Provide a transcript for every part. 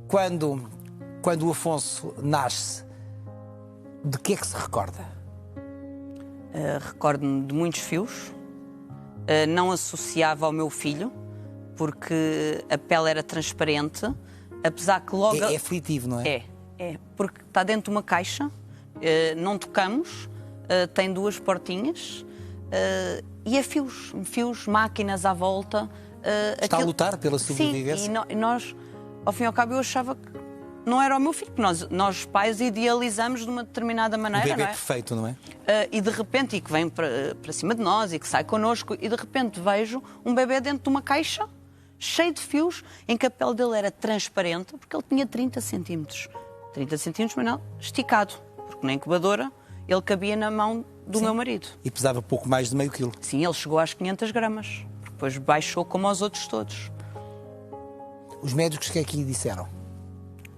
quando o Afonso nasce, de que é que se recorda? Recordo-me de muitos fios. Não associava ao meu filho, porque a pele era transparente, apesar que logo... É aflitivo, não é? É, porque está dentro de uma caixa, não tocamos, tem duas portinhas e é fios, máquinas à volta. Está a lutar pela sobrevivência? Sim, e nós, ao fim e ao cabo, eu achava que não era o meu filho, porque nós pais idealizamos de uma determinada maneira, O bebê não é? perfeito, não é? E de repente, e que vem para cima de nós e que sai connosco, e de repente vejo um bebê dentro de uma caixa, cheio de fios, em que a pele dele era transparente, porque ele tinha 30 centímetros. 30 centímetros, mas não, esticado, porque na incubadora ele cabia na mão do meu marido. E pesava pouco mais de meio quilo. Sim, ele chegou às 500 gramas, depois baixou como aos outros todos. Os médicos que é que lhe disseram?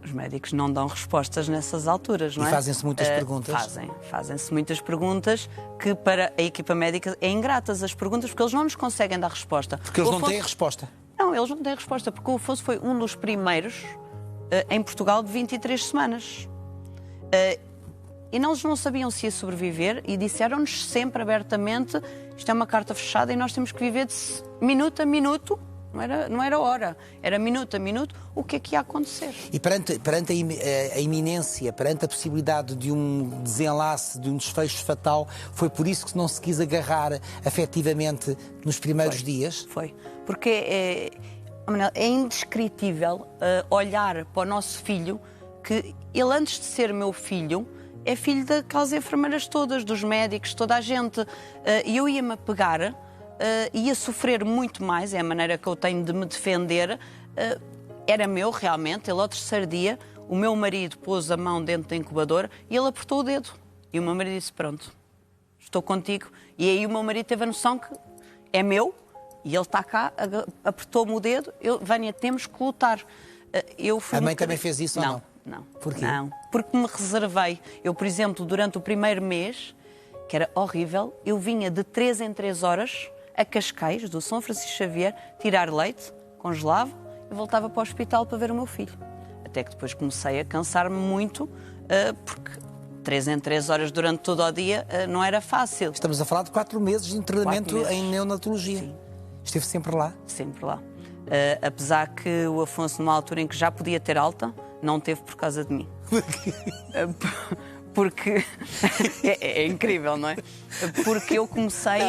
Os médicos não dão respostas nessas alturas, não é? E fazem-se muitas perguntas? Fazem-se muitas perguntas que para a equipa médica é ingratas as perguntas, porque eles não nos conseguem dar resposta. Porque eles não têm a resposta? Não, eles não têm resposta, porque o Afonso foi um dos primeiros em Portugal de 23 semanas. E eles não sabiam se ia sobreviver e disseram-nos sempre abertamente: isto é uma carta fechada e nós temos que viver de minuto a minuto. Não era hora, era minuto a minuto o que é que ia acontecer. E perante a iminência, perante a possibilidade de um desenlace, de um desfecho fatal, foi por isso que não se quis agarrar afetivamente nos primeiros dias? Foi, porque é indescritível olhar para o nosso filho, que ele antes de ser meu filho, é filho daquelas enfermeiras todas, dos médicos, toda a gente. E eu ia-me apegar... ia sofrer muito mais, é a maneira que eu tenho de me defender. Era meu, realmente. Ele, ao terceiro dia, o meu marido pôs a mão dentro da incubadora e ele apertou o dedo. E o meu marido disse: pronto, estou contigo. E aí o meu marido teve a noção que é meu e ele está cá, apertou-me o dedo. Vânia, temos que lutar. A mãe também fez isso ou não? Não. Porquê? Não, porque me reservei. Eu, por exemplo, durante o primeiro mês, que era horrível, eu vinha de 3 em 3 horas a Cascais, do São Francisco Xavier, tirar leite, congelava e voltava para o hospital para ver o meu filho. Até que depois comecei a cansar-me muito, porque 3 em 3 horas durante todo o dia não era fácil. Estamos a falar de 4 meses de internamento em neonatologia. Sim. Esteve sempre lá? Sempre lá. Apesar que o Afonso, numa altura em que já podia ter alta, não teve por causa de mim. Porque é incrível, não é? Porque eu comecei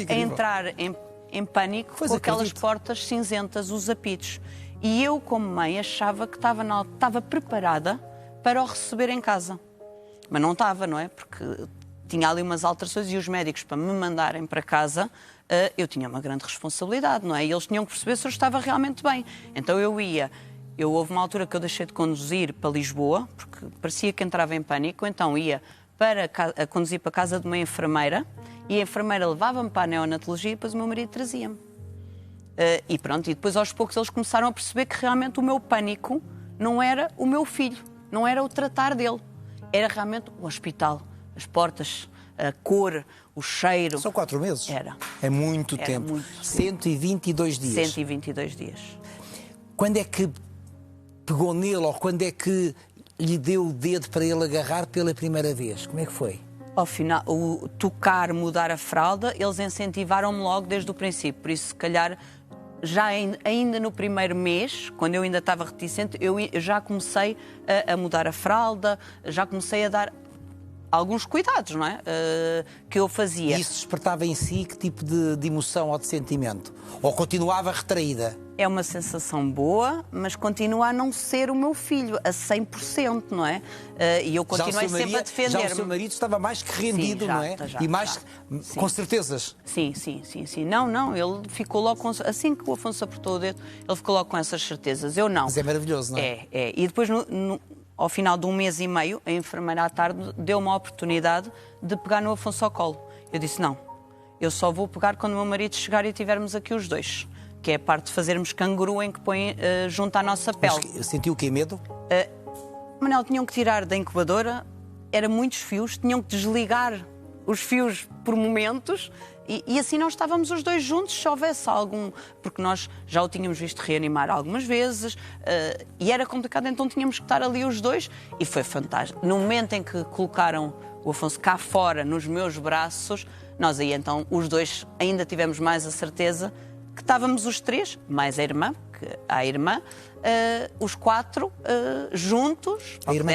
a entrar em pânico com aquelas portas cinzentas, os apitos. E eu, como mãe, achava que estava preparada para o receber em casa. Mas não estava, não é? Porque tinha ali umas alterações e os médicos, para me mandarem para casa, eu tinha uma grande responsabilidade, não é? E eles tinham que perceber se eu estava realmente bem. Então houve uma altura que eu deixei de conduzir para Lisboa, porque parecia que entrava em pânico, então ia a conduzir para a casa de uma enfermeira, e a enfermeira levava-me para a neonatologia e depois o meu marido trazia-me. E pronto, e depois aos poucos eles começaram a perceber que realmente o meu pânico não era o meu filho, não era o tratar dele, era realmente o hospital, as portas, a cor, o cheiro. São 4 meses? Era. É muito tempo. 122 dias. 122 dias. Quando é que pegou nele, ou quando é que lhe deu o dedo para ele agarrar pela primeira vez? Como é que foi? Ao final, o tocar, mudar a fralda, eles incentivaram-me logo desde o princípio. Por isso, se calhar, já ainda no primeiro mês, quando eu ainda estava reticente, eu já comecei a mudar a fralda, já comecei a dar alguns cuidados, não é? Que eu fazia. E isso despertava em si que tipo de emoção ou de sentimento? Ou continuava retraída? É uma sensação boa, mas continua a não ser o meu filho, a 100%, não é? E eu continuei sempre a defender-me. Já o seu marido estava mais que rendido, não é? E mais com certezas. Sim. Não, ele ficou logo assim que o Afonso apertou o dedo, ele ficou logo com essas certezas. Eu não. Mas é maravilhoso, não é? E depois, ao final de 1 mês e meio, a enfermeira à tarde deu-me a oportunidade de pegar no Afonso ao colo. Eu disse: não, eu só vou pegar quando o meu marido chegar e tivermos aqui os dois. Que é a parte de fazermos canguru em que põe junto à nossa pele. Mas sentiu o quê? Medo? Manel, tinham que tirar da incubadora, eram muitos fios, tinham que desligar os fios por momentos E assim não estávamos os dois juntos, se houvesse algum... Porque nós já o tínhamos visto reanimar algumas vezes e era complicado, então tínhamos que estar ali os dois e foi fantástico. No momento em que colocaram o Afonso cá fora, nos meus braços, nós aí então, os dois, ainda tivemos mais a certeza que estávamos os três, mais a irmã, os quatro juntos. A irmã